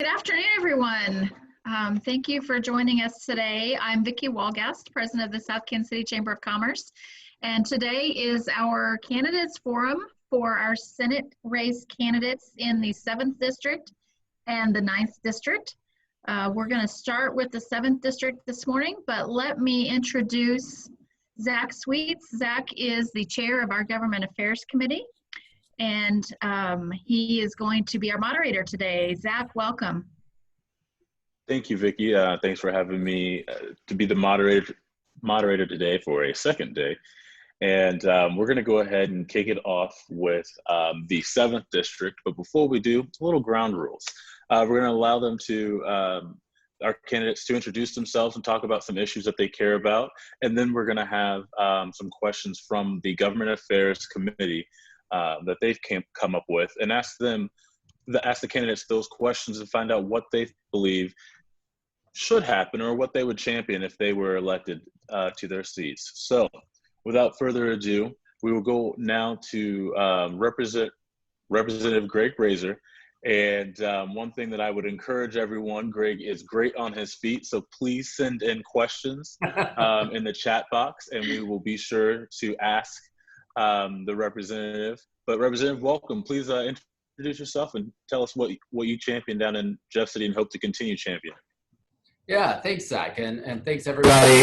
Good afternoon, everyone. Thank you for joining us today. I'm Vicki Walgast, President of the South Kansas City Chamber of Commerce, and today is our candidates forum for our Senate race candidates in the 7th District and the 9th District. We're going to start with the 7th District this morning, but let me introduce Zach Sweets. Zach is the chair of our Government Affairs Committee, and he is going to be our moderator today. Zach, welcome. Thank you, Vicki. Thanks for having me to be the moderator today for a second day. And we're going to go ahead and kick it off with the 7th District. But before we do, a little ground rules. We're going to allow them to, our candidates to introduce themselves and talk about some issues that they care about. And then we're going to have some questions from the Government Affairs Committee that they've come up with, and ask the candidates those questions and find out what they believe should happen or what they would champion if they were elected to their seats. So without further ado, we will go now to Representative Greg Brazier. And one thing that I would encourage everyone, Greg is great on his feet, so please send in questions in the chat box, and we will be sure to ask the representative. But Representative, welcome. Please introduce yourself and tell us what you champion down in Jeff City and hope to continue championing. Yeah, thanks, Zach, and thanks everybody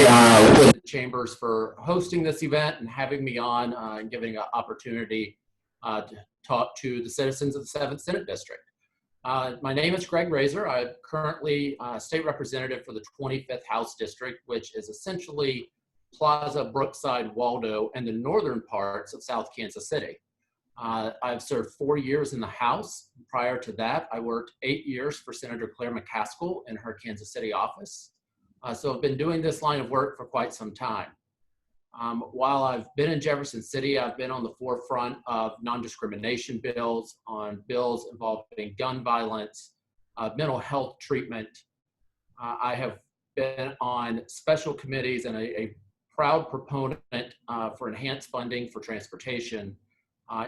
with the Chambers for hosting this event and having me on and giving an opportunity to talk to the citizens of the 7th Senate District. My name is Greg Brazier. I'm currently state representative for the 25th House District, which is essentially Plaza, Brookside, Waldo, and the northern parts of South Kansas City. I've served 4 years in the House. Prior to that, I worked 8 years for Senator Claire McCaskill in her Kansas City office. So I've been doing this line of work for quite some time. While I've been in Jefferson City, I've been on the forefront of non-discrimination bills, on bills involving gun violence, mental health treatment. I have been on special committees and a proud proponent for enhanced funding for transportation,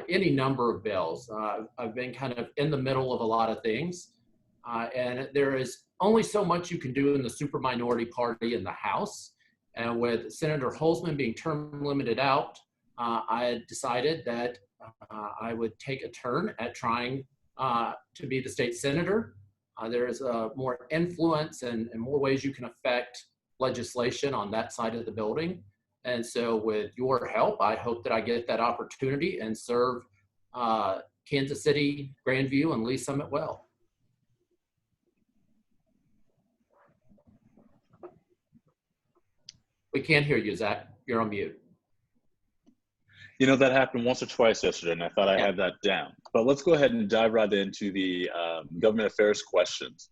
any number of bills. I've been kind of in the middle of a lot of things, and there is only so much you can do in the super minority party in the House. And with Senator Holzman being term limited out, I had decided that I would take a turn at trying to be the state senator. There is more influence and more ways you can affect legislation on that side of the building. And so with your help, I hope that I get that opportunity and serve Kansas City, Grandview, and Lee Summit well. We can't hear you, Zach. You're on mute. You know, that happened once or twice yesterday, and I thought I had that down. But let's go ahead and dive right into the government affairs questions.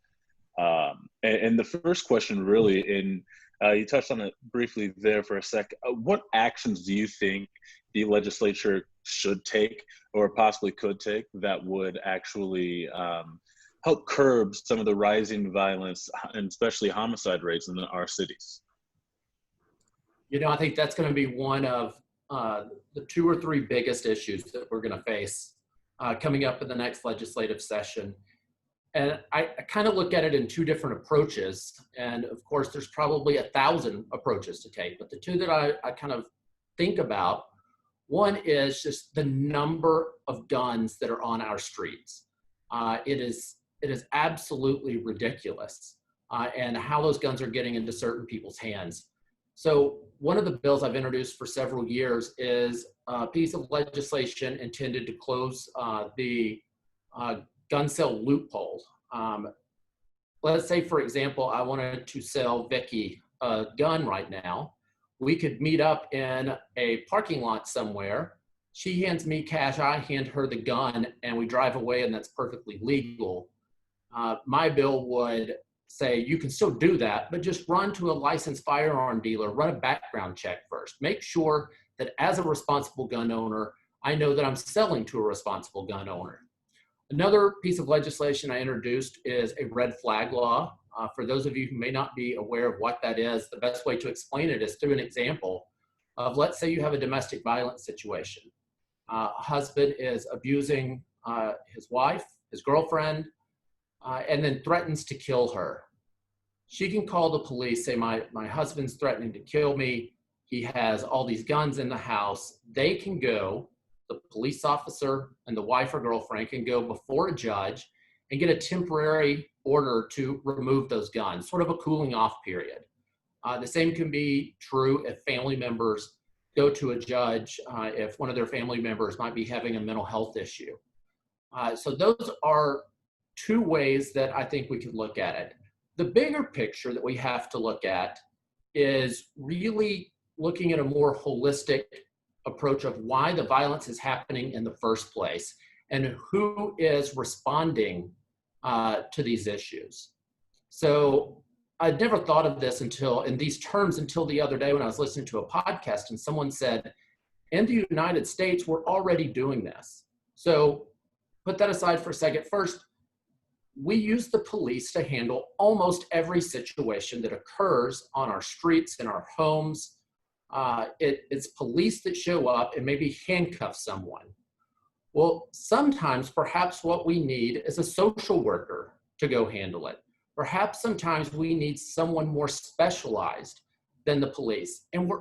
And the first question really, you touched on it briefly there for a sec. What actions do you think the legislature should take or possibly could take that would actually help curb some of the rising violence and especially homicide rates in our cities? You know, I think that's going to be one of the 2 or 3 biggest issues that we're going to face coming up in the next legislative session. And I kind of look at it in 2 different approaches. And of course, there's probably 1,000 approaches to take. But the 2 that I kind of think about, one is just the number of guns that are on our streets. It is absolutely ridiculous, and how those guns are getting into certain people's hands. So one of the bills I've introduced for several years is a piece of legislation intended to close the gun sale loophole. Let's say, for example, I wanted to sell Vicki a gun right now. We could meet up in a parking lot somewhere. She hands me cash, I hand her the gun, and we drive away, and that's perfectly legal. My bill would say you can still do that, but just run to a licensed firearm dealer, run a background check first. Make sure that as a responsible gun owner, I know that I'm selling to a responsible gun owner. Another piece of legislation I introduced is a red flag law. For those of you who may not be aware of what that is, the best way to explain it is through an example of, let's say you have a domestic violence situation. Husband is abusing his wife, his girlfriend. and then threatens to kill her. She can call the police, say, my husband's threatening to kill me. He has all these guns in the house. They can go, the police officer and the wife or girlfriend can go before a judge and get a temporary order to remove those guns, sort of a cooling off period. The same can be true if family members go to a judge, if one of their family members might be having a mental health issue. So those are two ways that I think we could look at it. The bigger picture that we have to look at is really looking at a more holistic approach of why the violence is happening in the first place and who is responding to these issues. So I'd never thought of this in these terms until the other day when I was listening to a podcast and someone said, in the United States, we're already doing this. So put that aside for a second. First, we use the police to handle almost every situation that occurs on our streets, in our homes. It's police that show up and maybe handcuff someone. Well, sometimes perhaps what we need is a social worker to go handle it. Perhaps sometimes we need someone more specialized than the police. And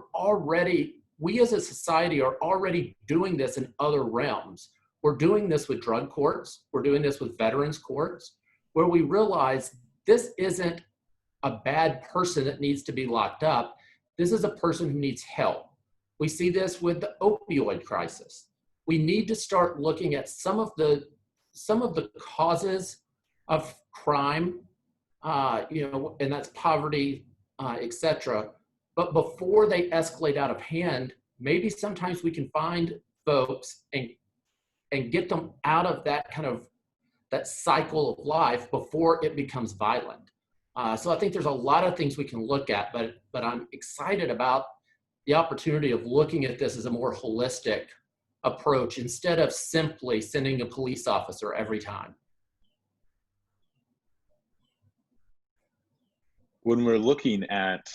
we as a society are already doing this in other realms. We're doing this with drug courts. We're doing this with veterans courts, where we realize this isn't a bad person that needs to be locked up. This is a person who needs help. We see this with the opioid crisis. We need to start looking at some of the causes of crime, and that's poverty, etc. But before they escalate out of hand, maybe sometimes we can find folks and get them out of that that cycle of life before it becomes violent. So I think there's a lot of things we can look at, but I'm excited about the opportunity of looking at this as a more holistic approach instead of simply sending a police officer every time. When we're looking at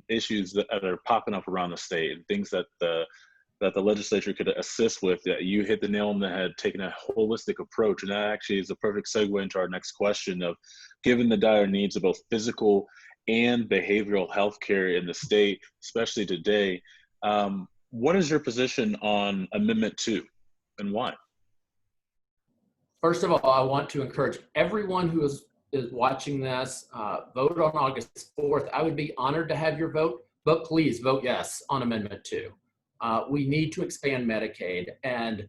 issues that are popping up around the state and things that the legislature could assist with, you hit the nail on the head, taking a holistic approach. And that actually is a perfect segue into our next question of, given the dire needs of both physical and behavioral health care in the state, especially today, what is your position on Amendment 2 and why? First of all, I want to encourage everyone who is watching this, vote on August 4th. I would be honored to have your vote, but please vote yes on Amendment 2. We need to expand Medicaid. And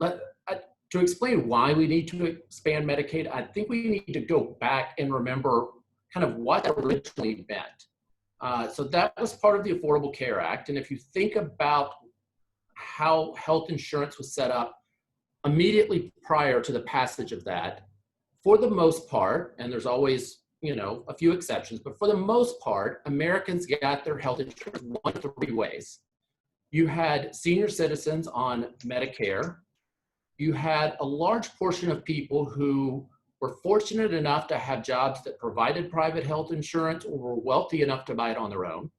to explain why we need to expand Medicaid, I think we need to go back and remember kind of what that originally meant. So that was part of the Affordable Care Act. And if you think about how health insurance was set up immediately prior to the passage of that, for the most part, and there's always a few exceptions, but for the most part, Americans got their health insurance one of three ways. You had senior citizens on Medicare. You had a large portion of people who were fortunate enough to have jobs that provided private health insurance or were wealthy enough to buy it on their own.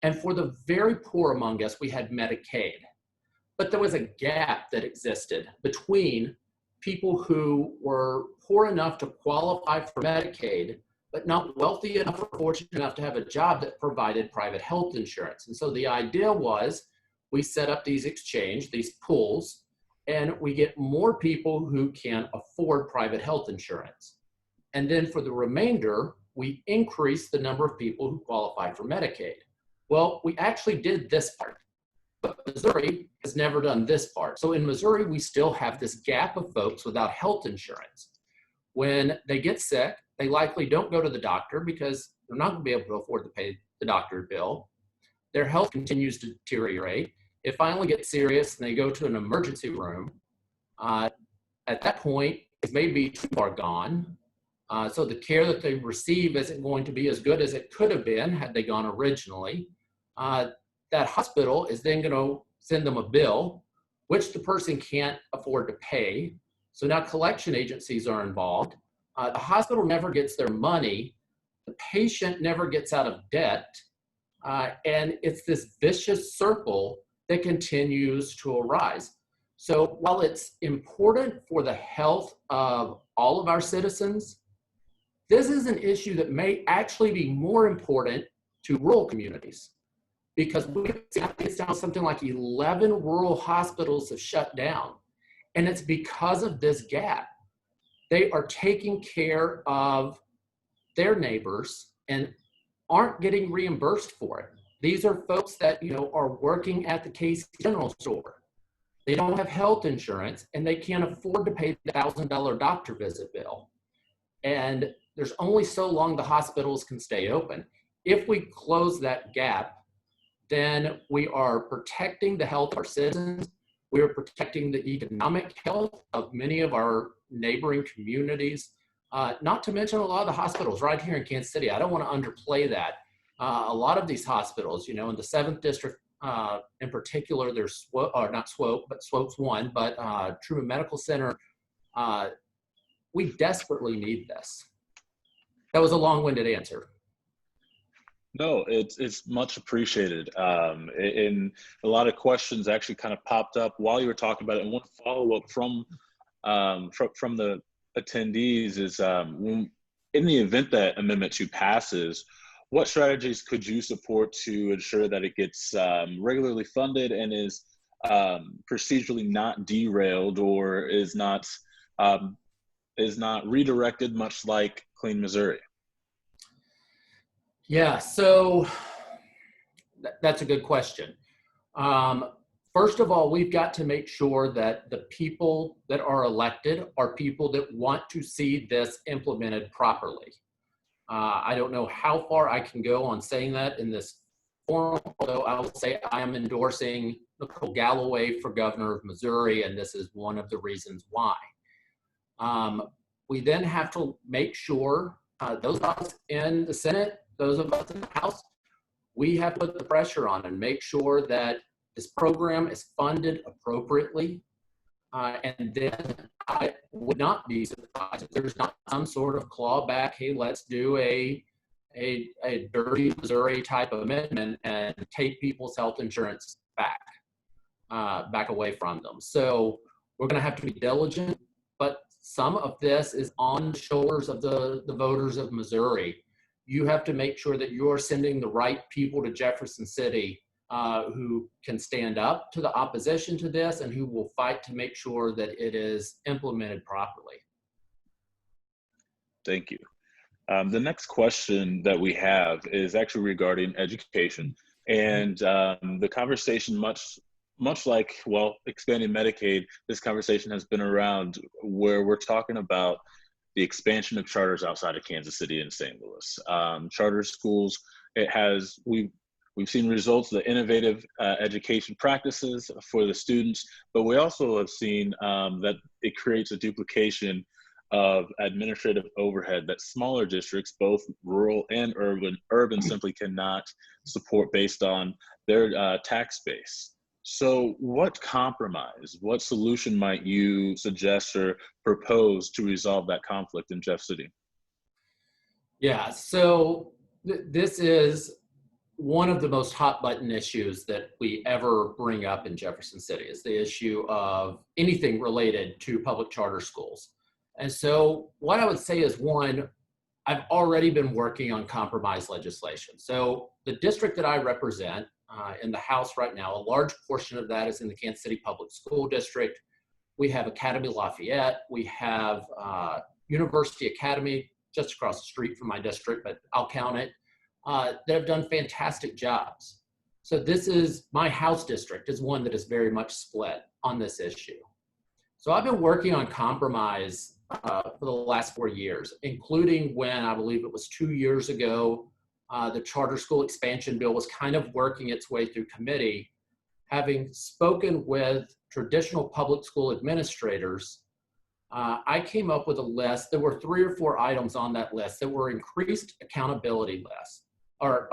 And for the very poor among us, we had Medicaid. But there was a gap that existed between people who were poor enough to qualify for Medicaid, but not wealthy enough or fortunate enough to have a job that provided private health insurance. And so the idea was we set up these pools, and we get more people who can afford private health insurance. And then for the remainder, we increase the number of people who qualify for Medicaid. Well, we actually did this part, but Missouri has never done this part. So in Missouri, we still have this gap of folks without health insurance. When they get sick, they likely don't go to the doctor because they're not going to be able to afford to pay the doctor bill. Their health continues to deteriorate. It finally gets serious and they go to an emergency room. At that point, it may be too far gone. So the care that they receive isn't going to be as good as it could have been had they gone originally. That hospital is then going to send them a bill, which the person can't afford to pay. So now collection agencies are involved. The hospital never gets their money. The patient never gets out of debt. And it's this vicious circle that continues to arise. So while it's important for the health of all of our citizens, this is an issue that may actually be more important to rural communities, because it's now something like 11 rural hospitals have shut down. And it's because of this gap. They are taking care of their neighbors and aren't getting reimbursed for it. These are folks that, are working at the Casey General Store. They don't have health insurance and they can't afford to pay the $1,000 doctor visit bill. And there's only so long the hospitals can stay open. If we close that gap, then we are protecting the health of our citizens. We are protecting the economic health of many of our neighboring communities, not to mention a lot of the hospitals right here in Kansas City. I don't want to underplay that. A lot of these hospitals, in the 7th District in particular, there's not Swope, but Swope's one, but Truman Medical Center, we desperately need this. That was a long-winded answer. No, it's much appreciated. And a lot of questions actually kind of popped up while you were talking about it. And one follow-up from the attendees is, in the event that Amendment 2 passes, what strategies could you support to ensure that it gets regularly funded and is procedurally not derailed or is not redirected, much like Clean Missouri? Yeah, so that's a good question. First of all, we've got to make sure that the people that are elected are people that want to see this implemented properly. I don't know how far I can go on saying that in this forum, although I will say I am endorsing Nicole Galloway for governor of Missouri, and this is one of the reasons why. We then have to make sure those of us in the Senate, those of us in the House, we have to put the pressure on and make sure that this program is funded appropriately. And then I would not be surprised if there's not some sort of clawback, hey, let's do a dirty Missouri type of amendment and take people's health insurance back away from them. So we're gonna have to be diligent, but some of this is on the shoulders of the voters of Missouri. You have to make sure that you're sending the right people to Jefferson City who can stand up to the opposition to this and who will fight to make sure that it is implemented properly. Thank you. The next question that we have is actually regarding education, and the conversation, much like, well, expanding Medicaid, this conversation has been around where we're talking about the expansion of charters outside of Kansas City and St. Louis. Charter schools, we've seen results of the innovative education practices for the students, but we also have seen that it creates a duplication of administrative overhead that smaller districts, both rural and urban simply cannot support based on their tax base. So what solution might you suggest or propose to resolve that conflict in Jeff City? Yeah, so this is one of the most hot button issues that we ever bring up in Jefferson City, is the issue of anything related to public charter schools. And so what I would say is, one, I've already been working on compromise legislation. So the district that I represent in the House right now, a large portion of that is in the Kansas City Public School District. We have Academy Lafayette. We have University Academy just across the street from my district, but I'll count it. That have done fantastic jobs. So this is, my House district is one that is very much split on this issue. So I've been working on compromise for the last 4 years, including when I believe it was 2 years ago, the charter school expansion bill was kind of working its way through committee. Having spoken with traditional public school administrators, I came up with a list. There were 3 or 4 items on that list that were increased accountability lists or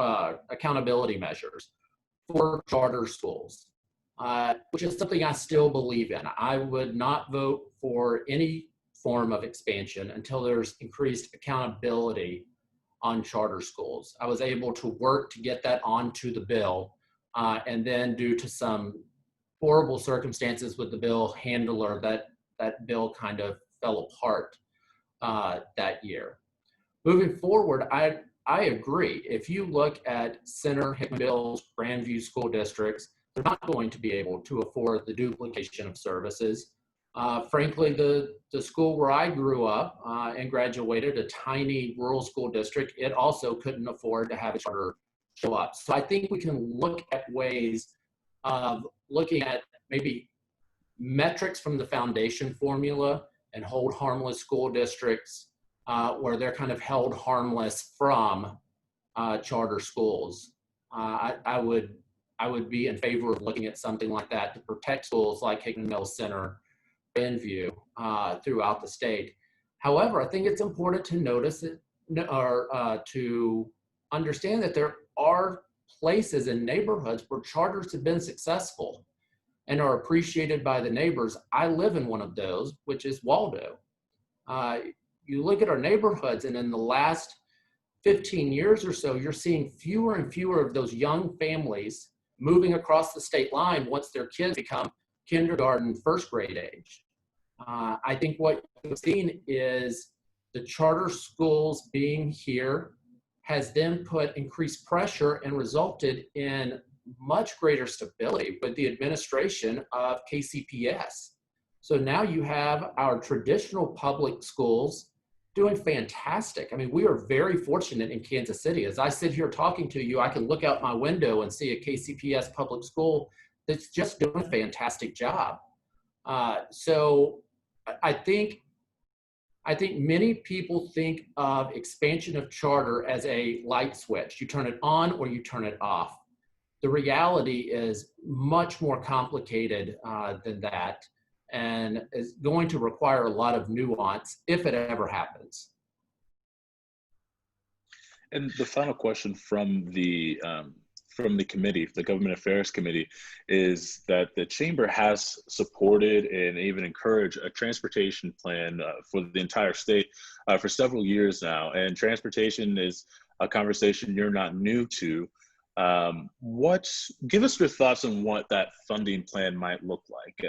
accountability measures for charter schools, which is something I still believe in. I would not vote for any form of expansion until there's increased accountability on charter schools. I was able to work to get that onto the bill, and then due to some horrible circumstances with the bill handler that bill kind of fell apart that year. Moving forward, I agree. If you look at Center, Hickman Mills, Grandview school districts, they're not going to be able to afford the duplication of services. Frankly, the school where I grew up and graduated, a tiny rural school district, it also couldn't afford to have a charter show up. So I think we can look at ways of looking at maybe metrics from the foundation formula and hold harmless school districts where they're kind of held harmless from charter schools. I would be in favor of looking at something like that to protect schools like Hickman Mills Center, Grandview throughout the state. However, I think it's important to notice it, or to understand that there are places and neighborhoods where charters have been successful and are appreciated by the neighbors. I live in one of those, which is Waldo. You look at our neighborhoods, and in the last 15 years or so, you're seeing fewer and fewer of those young families moving across the state line once their kids become kindergarten, first grade age. I think what we've seen is the charter schools being here has then put increased pressure and resulted in much greater stability with the administration of KCPS. So now you have our traditional public schools doing fantastic. I mean, we are very fortunate in Kansas City. As I sit here talking to you, I can look out my window and see a KCPS public school that's just doing a fantastic job. So I think many people think of expansion of charter as a light switch. You turn it on or you turn it off. The reality is much more complicated than that, and is going to require a lot of nuance if it ever happens. And the final question from the committee, the Government Affairs Committee, is that the Chamber has supported and even encouraged a transportation plan for the entire state for several years now. And transportation is a conversation you're not new to. Give us your thoughts on what that funding plan might look like.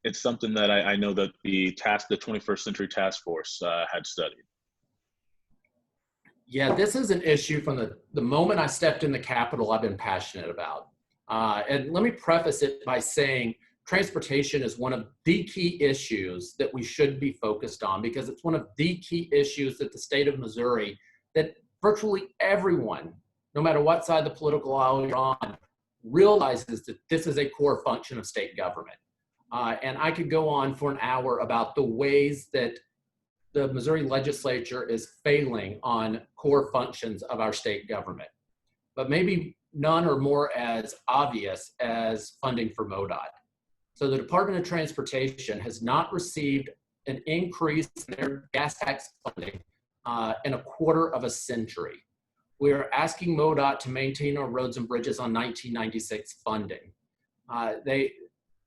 It's something that I know that the 21st Century Task Force had studied. Yeah, this is an issue from the moment I stepped in the Capitol I've been passionate about. And let me preface it by saying transportation is one of the key issues that we should be focused on, because it's one of the key issues that the state of Missouri, that virtually everyone, no matter what side of the political aisle you're on, realizes that this is a core function of state government. And I could go on for an hour about the ways that the Missouri legislature is failing on core functions of our state government, but maybe none are more as obvious as funding for MoDOT. So the Department of Transportation has not received an increase in their gas tax funding in a quarter of a century. We are asking MoDOT to maintain our roads and bridges on 1996 funding.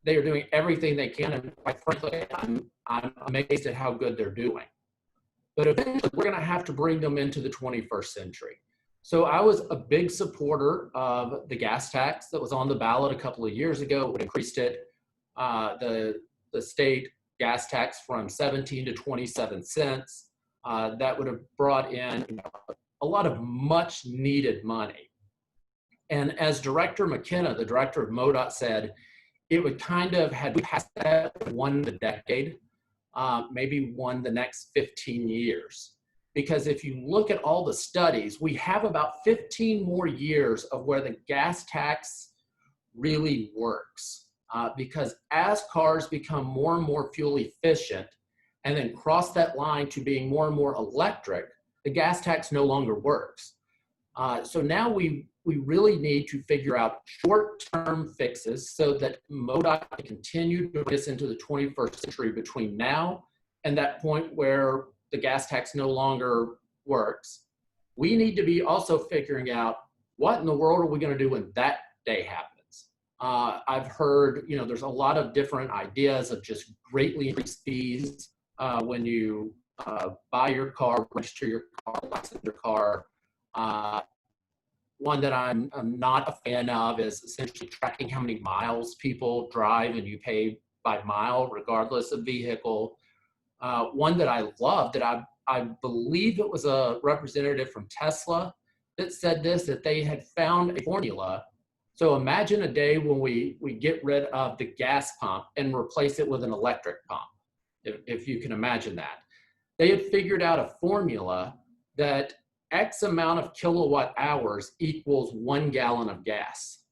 They are doing everything they can, and quite frankly, I'm amazed at how good they're doing. But eventually, we're going to have to bring them into the 21st century. So I was a big supporter of the gas tax that was on the ballot a couple of years ago. We increased it, the state gas tax from 17 to 27 cents. That would have brought in a lot of much needed money. And as Director McKenna, the director of MoDOT, said, it would kind of, had we passed that, won the decade, maybe won the next 15 years. Because if you look at all the studies, we have about 15 more years of where the gas tax really works. Because as cars become more and more fuel efficient and then cross that line to being more and more electric, the gas tax no longer works. So now we really need to figure out short-term fixes so that MoDOT can continue to bring us into the 21st century between now and that point where the gas tax no longer works. We need to be also figuring out what in the world are we going to do when that day happens. I've heard, there's a lot of different ideas of just greatly increased fees when you buy your car, register your car, license your car. one that I'm not a fan of is essentially tracking how many miles people drive, and you pay by mile regardless of vehicle. One that I love, that I believe it was a representative from Tesla that said this, that they had found a formula. So imagine a day when we get rid of the gas pump and replace it with an electric pump, if you can imagine that. They had figured out a formula that X amount of kilowatt hours equals 1 gallon of gas.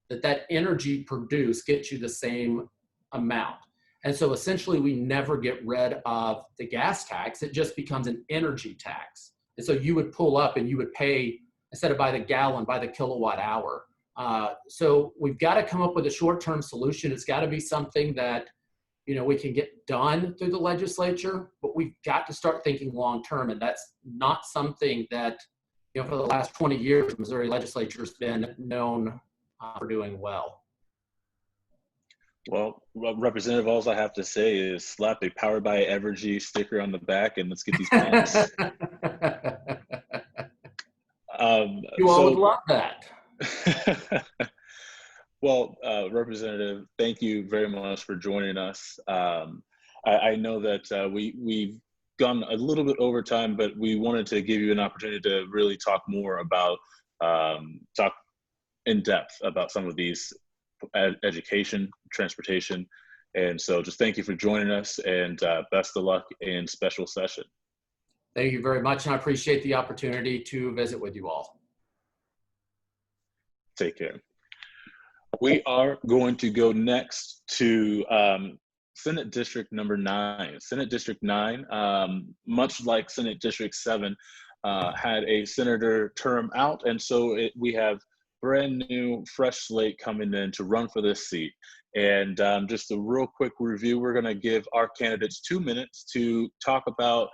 That energy produced gets you the same amount. And so essentially we never get rid of the gas tax. It just becomes an energy tax. And so you would pull up and you would pay, instead of by the gallon, by the kilowatt hour. So we've got to come up with a short-term solution. It's got to be something that, you know, we can get done through the legislature, but we've got to start thinking long-term. And that's not something that, you know, for the last 20 years, Missouri legislature has been known for doing well. Well, Representative, all I have to say is slap a Powered by Evergy sticker on the back and let's get these pumps. You all would love that. Well, Representative, thank you very much for joining us. I know that we've gone a little bit over time, but we wanted to give you an opportunity to really talk more about, talk in depth about some of these education, transportation. And so just thank you for joining us, and best of luck in special session. Thank you very much, and I appreciate the opportunity to visit with you all. Take care. We are going to go next to Senate District number 9. Senate District 9, much like Senate District 7, had a senator term out, and so we have brand new, fresh slate coming in to run for this seat. And just a real quick review, we're going to give our candidates 2 minutes to talk about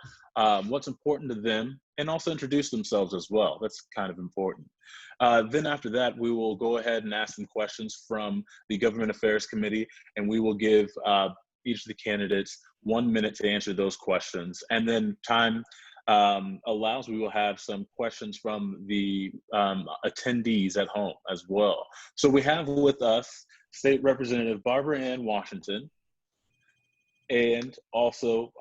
what's important to them and also introduce themselves as well. That's kind of important. Then after that, we will go ahead and ask some questions from the Government Affairs Committee, and we will give each of the candidates 1 minute to answer those questions. And then time allows, we will have some questions from the attendees at home as well. So we have with us State Representative Barbara Ann Washington, and also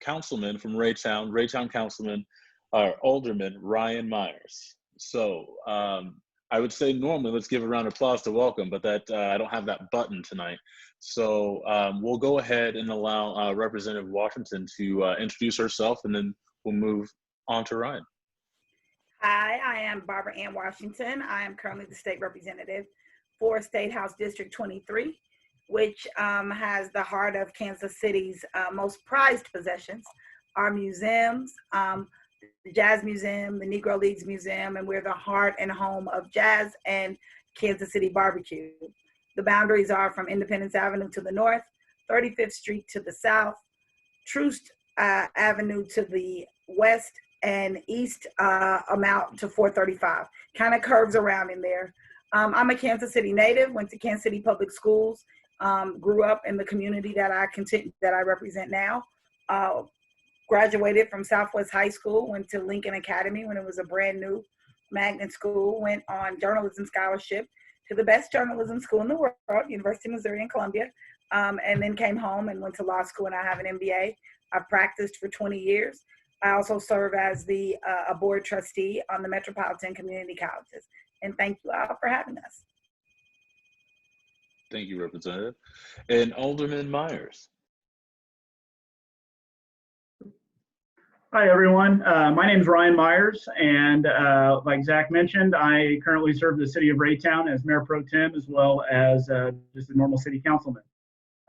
Councilman from Raytown Councilman, Alderman Ryan Myers. So I would say normally let's give a round of applause to welcome, but that I don't have that button tonight. So we'll go ahead and allow Representative Washington to introduce herself, and then we'll move on to Ryan. Hi, I am Barbara Ann Washington. I am currently the state representative for State House District 23, which has the heart of Kansas City's most prized possessions, our museums, the Jazz Museum, the Negro Leagues Museum, and we're the heart and home of jazz and Kansas City barbecue. The boundaries are from Independence Avenue to the north, 35th Street to the south, Troost Avenue to the west, and east amount to 435. Kind of curves around in there. I'm a Kansas City native, went to Kansas City Public Schools, grew up in the community that I represent now. Graduated from Southwest High School, went to Lincoln Academy when it was a brand new magnet school, went on journalism scholarship to the best journalism school in the world, University of Missouri in Columbia, and then came home and went to law school, and I have an MBA. I've practiced for 20 years. I also serve as a board trustee on the Metropolitan Community Colleges. And thank you all for having us. Thank you, Representative. And Alderman Myers. Hi, everyone. My name is Ryan Myers, and like Zach mentioned, I currently serve the city of Raytown as Mayor Pro Tem, as well as just a normal city councilman.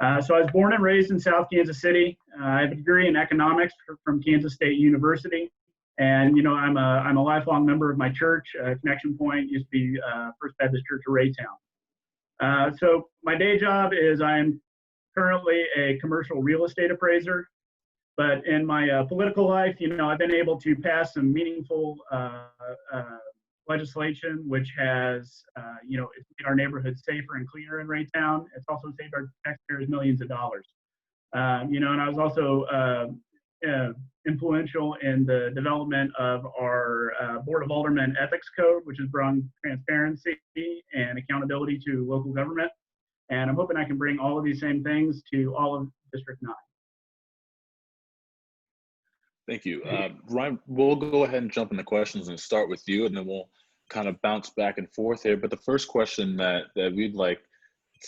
So I was born and raised in South Kansas City. I have a degree in economics from Kansas State University. And, you know, I'm a lifelong member of my church. Connection Point used to be First Baptist Church of Raytown. So my day job is I'm currently a commercial real estate appraiser. But in my political life, you know, I've been able to pass some meaningful legislation, which has, you know, it's made our neighborhoods safer and cleaner in Raytown. It's also saved our taxpayers millions of dollars. You know, and I was also influential in the development of our Board of Aldermen Ethics Code, which has brought transparency and accountability to local government. And I'm hoping I can bring all of these same things to all of District 9. Thank you. Ryan, we'll go ahead and jump into questions and start with you, and then we'll kind of bounce back and forth here. But the first question that we'd like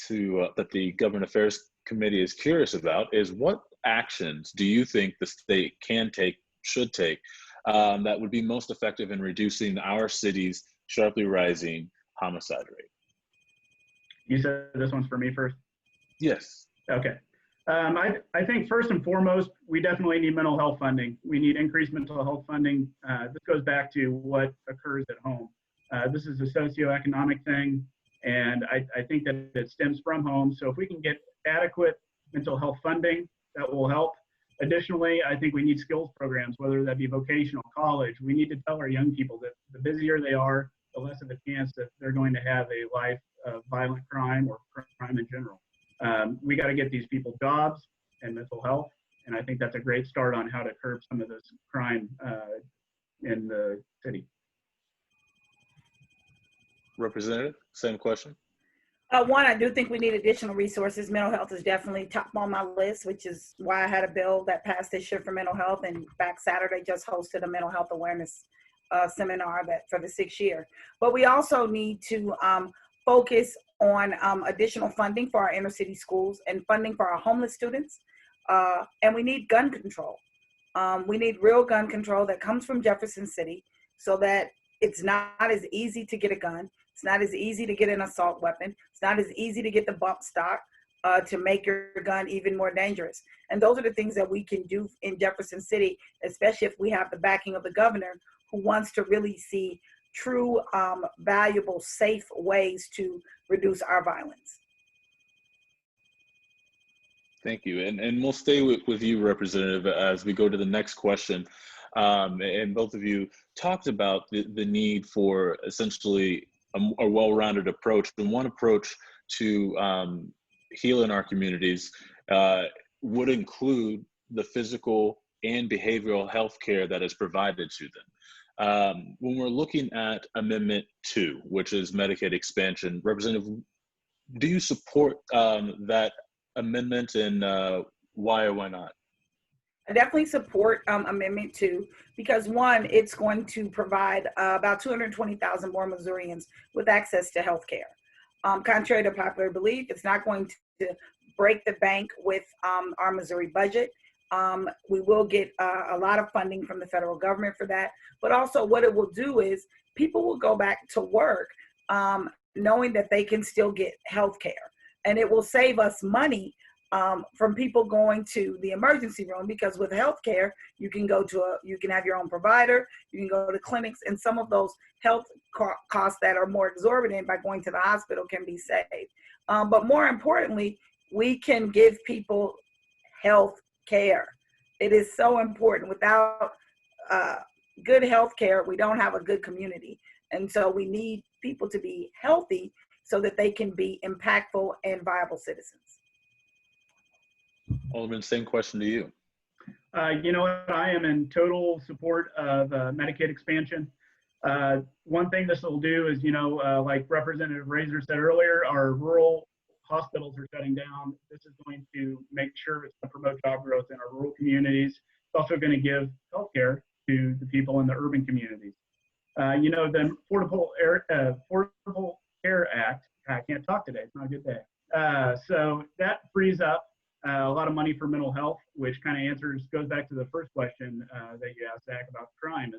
to, that the Government Affairs Committee is curious about is, what actions do you think the state can take, should take, that would be most effective in reducing our city's sharply rising homicide rate? You said this one's for me first? Yes. Okay. I think first and foremost, we definitely need mental health funding. We need increased mental health funding. This goes back to what occurs at home. This is a socioeconomic thing, and I think that it stems from home. So if we can get adequate mental health funding, that will help. Additionally, I think we need skills programs, whether that be vocational, college. We need to tell our young people that the busier they are, the less of a chance that they're going to have a life of violent crime or crime in general. We got to get these people jobs and mental health, and I think that's a great start on how to curb some of this crime in the city. Representative, same question. One, I do think we need additional resources. Mental health is definitely top on my list, which is why I had a bill that passed this year for mental health. And back Saturday, just hosted a mental health awareness seminar for the 6th year. But we also need to focus on additional funding for our inner city schools and funding for our homeless students. And we need gun control. We need real gun control that comes from Jefferson City, so that it's not as easy to get a gun. It's not as easy to get an assault weapon. It's not as easy to get the bump stock to make your gun even more dangerous. And those are the things that we can do in Jefferson City, especially if we have the backing of the governor, who wants to really see true, valuable, safe ways to reduce our violence. Thank you. And we'll stay with you, Representative, as we go to the next question. And both of you talked about the need for essentially a well-rounded approach. And one approach to healing our communities would include the physical and behavioral health care that is provided to them. When we're looking at Amendment 2, which is Medicaid expansion, Representative, do you support that amendment, and why or why not? I definitely support Amendment 2 because, one, it's going to provide about 220,000 more Missourians with access to health care. Contrary to popular belief, it's not going to break the bank with our Missouri budget. We will get a lot of funding from the federal government for that, but also what it will do is people will go back to work knowing that they can still get health care, and it will save us money from people going to the emergency room, because with healthcare, you can go to you can have your own provider, you can go to clinics, and some of those health costs that are more exorbitant by going to the hospital can be saved. But more importantly, we can give people health care. It is so important. Without good health care, we don't have a good community. And so we need people to be healthy so that they can be impactful and viable citizens. Alderman, same question to you. You know what? I am in total support of Medicaid expansion. One thing this will do is, like Representative Razor said earlier, our rural hospitals are shutting down. This is going to make sure it's going to promote job growth in our rural communities. It's also going to give health care to the people in the urban communities. The Affordable Care Act, I can't talk today, it's not a good day. So that frees up a lot of money for mental health, which kind of goes back to the first question that you asked, Zach, about crime.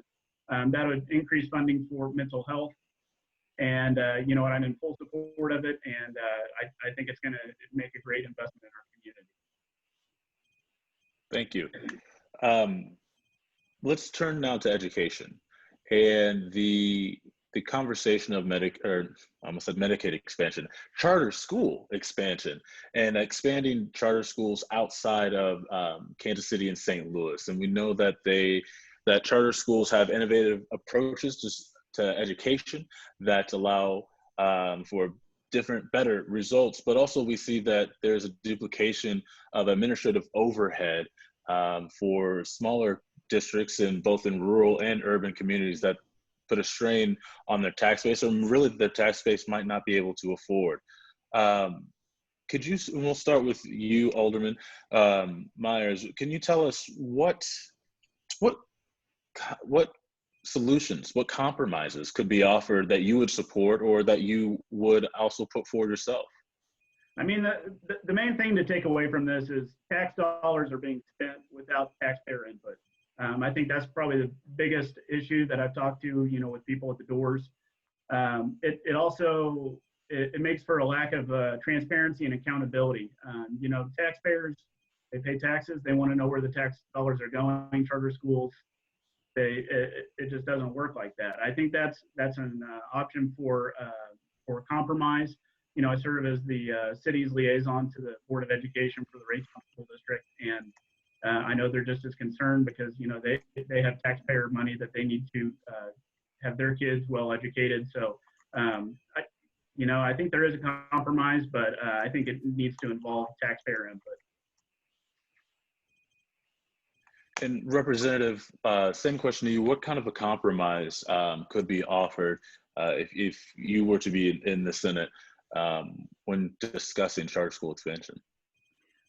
That would increase funding for mental health. And, I'm in full support of it. And I think it's going to make a great investment in our community. Thank you. Let's turn now to education and the conversation of Medicaid expansion, charter school expansion, and expanding charter schools outside of Kansas City and St. Louis. And we know that that charter schools have innovative approaches to education that allow for better results, but also we see that there's a duplication of administrative overhead for smaller districts in both in rural and urban communities that put a strain on their tax base, or really their tax base might not be able to afford. Could you, and we'll start with you, Alderman Myers, can you tell us what solutions, what compromises could be offered that you would support or that you would also put forward yourself? I mean, the main thing to take away from this is tax dollars are being spent without taxpayer input. I think that's probably the biggest issue that I've talked to, with people at the doors. It also makes for a lack of transparency and accountability. Taxpayers, they pay taxes. They want to know where the tax dollars are going. Charter schools, it just doesn't work like that. I think that's an option for compromise. I serve as the city's liaison to the Board of Education for the Raytown School District, and I know they're just as concerned because they have taxpayer money that they need to have their kids well educated. So I think there is a compromise, but I think it needs to involve taxpayer input. And Representative, same question to you. What kind of a compromise could be offered if you were to be in the Senate when discussing charter school expansion?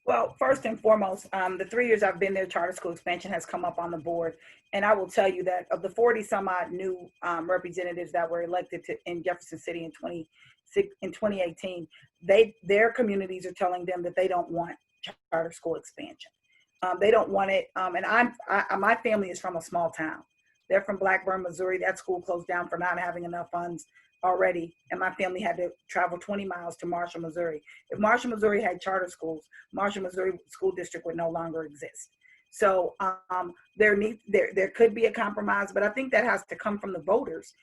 Well, first and foremost, the 3 years I've been there, charter school expansion has come up on the board. And I will tell you that of the 40 some odd new representatives that were elected in Jefferson City in 2018, their communities are telling them that they don't want charter school expansion. They don't want it. And my family is from a small town. They're from Blackburn, Missouri. That school closed down for not having enough funds already, and my family had to travel 20 miles to Marshall, Missouri. If Marshall, Missouri had charter schools, Marshall, Missouri School District would no longer exist. So there could be a compromise, but I think that has to come from the voters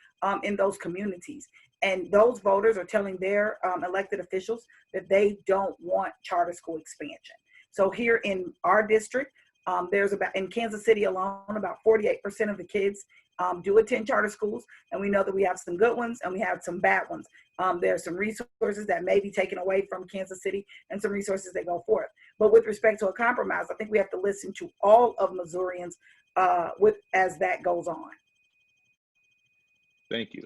in those communities. And those voters are telling their elected officials that they don't want charter school expansion. So here in our district, in Kansas City alone, about 48% of the kids do attend charter schools, and we know that we have some good ones and we have some bad ones. There are some resources that may be taken away from Kansas City and some resources that go forth. But with respect to a compromise, I think we have to listen to all of Missourians as that goes on. Thank you.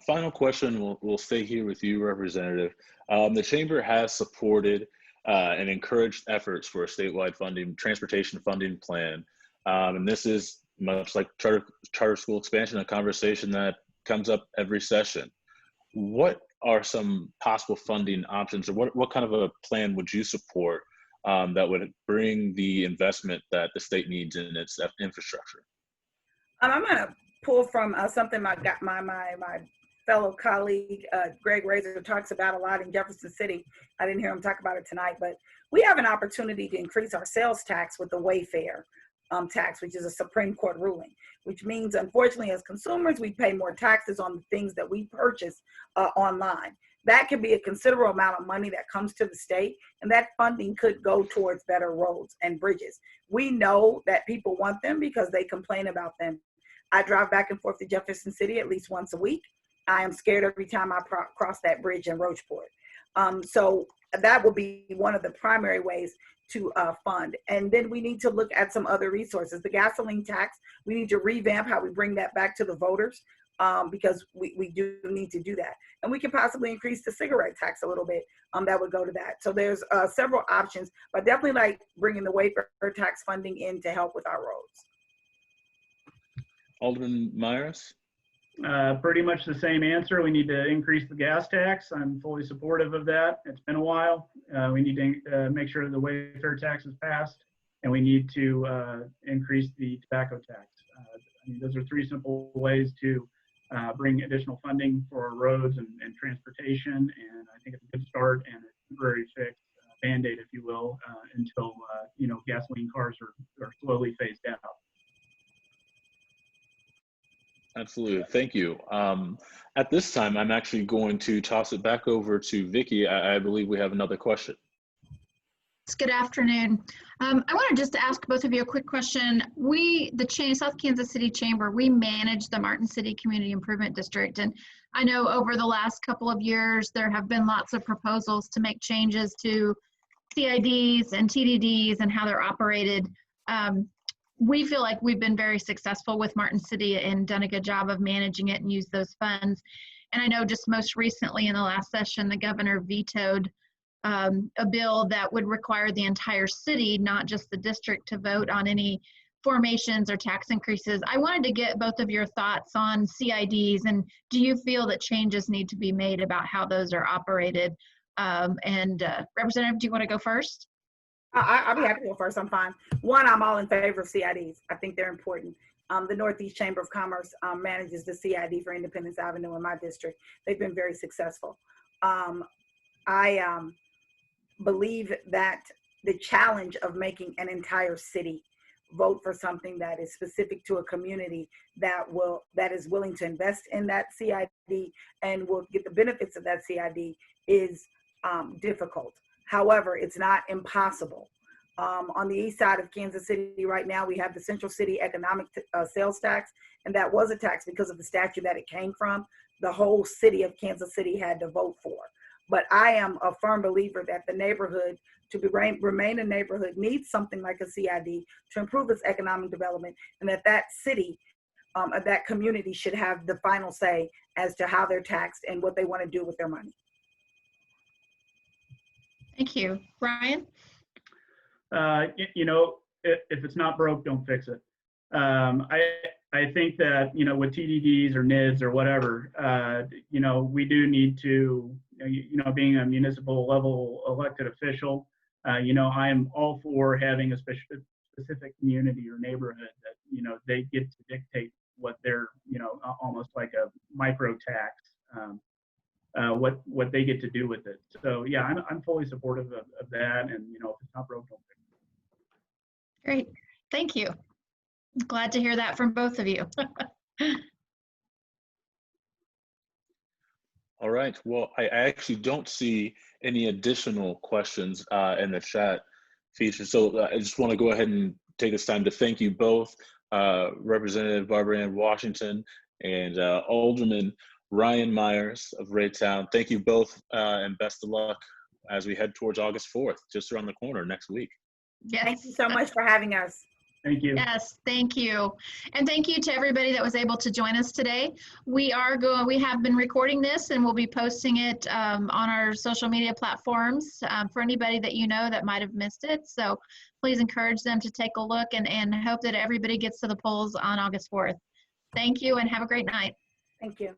Final question, we'll stay here with you, Representative. The Chamber has supported and encouraged efforts for a statewide transportation funding plan. And this is much like charter school expansion, a conversation that comes up every session. What are some possible funding options, or what kind of a plan would you support that would bring the investment that the state needs in its infrastructure? I'm going to pull from something my fellow colleague, Greg Razor, talks about a lot in Jefferson City. I didn't hear him talk about it tonight, but we have an opportunity to increase our sales tax with the Wayfair tax, which is a Supreme Court ruling, which means, unfortunately, as consumers, we pay more taxes on the things that we purchase online. That could be a considerable amount of money that comes to the state, and that funding could go towards better roads and bridges. We know that people want them because they complain about them. I drive back and forth to Jefferson City at least once a week. I am scared every time I cross that bridge in Rocheport. So that will be one of the primary ways to fund. And then we need to look at some other resources. The gasoline tax, we need to revamp how we bring that back to the voters because we do need to do that. And we can possibly increase the cigarette tax a little bit that would go to that. So there's several options, but definitely like bringing the Wayfair tax funding in to help with our roads. Alderman Myers? Pretty much the same answer. We need to increase the gas tax. I'm fully supportive of that. It's been a while. We need to make sure the Wayfair tax is passed, and we need to increase the tobacco tax. Those are three simple ways to bring additional funding for our roads and transportation, and I think it's a good start and a temporary fix, Band-Aid, if you will, until gasoline cars are slowly phased out. Absolutely. Thank you. At this time, I'm actually going to toss it back over to Vicki. I believe we have another question. Good afternoon. I want to just ask both of you a quick question. The South Kansas City Chamber, we manage the Martin City Community Improvement District. And I know over the last couple of years, there have been lots of proposals to make changes to CIDs and TDDs and how they're operated. we feel like we've been very successful with Martin City and done a good job of managing it and use those funds. And I know just most recently in the last session, the governor vetoed a bill that would require the entire city, not just the district, to vote on any formations or tax increases. I wanted to get both of your thoughts on CIDs, and do you feel that changes need to be made about how those are operated? Representative, do you want to go first? I'll be happy to go first. I'm fine. One, I'm all in favor of CIDs. I think they're important. The Northeast Chamber of Commerce manages the CID for Independence Avenue in my district. They've been very successful. I believe that the challenge of making an entire city vote for something that is specific to a community that is willing to invest in that CID and will get the benefits of that CID is difficult. However, it's not impossible. On the east side of Kansas City right now, we have the Central City Economic Sales Tax, and that was a tax because of the statute that it came from. The whole city of Kansas City had to vote for. But I am a firm believer that the neighborhood, to remain a neighborhood, needs something like a CID to improve its economic development, and that city, that community should have the final say as to how they're taxed and what they want to do with their money. Thank you. Ryan? You know, if it's not broke, don't fix it. I think that, you know, with TDDs or NIDs or whatever, you know, we do need to, you know, being a municipal level elected official, you know, I am all for having a specific community or neighborhood that, you know, they get to dictate what they're, you know, almost like a micro tax, what they get to do with it. So yeah, I'm fully supportive of that. And, you know, if it's not broke, don't fix it. Great. Thank you. I'm glad to hear that from both of you. All right. Well, I actually don't see any additional questions in the chat feature. So I just want to go ahead and take this time to thank you both, Representative Barbara Ann Washington and Alderman Ryan Myers of Raytown. Thank you both, and best of luck as we head towards August 4th, just around the corner next week. Yes. Thank you so much for having us. Thank you. Yes, thank you. And thank you to everybody that was able to join us today. We have been recording this and we'll be posting it on our social media platforms for anybody that you know that might have missed it. So please encourage them to take a look and hope that everybody gets to the polls on August 4th. Thank you and have a great night. Thank you.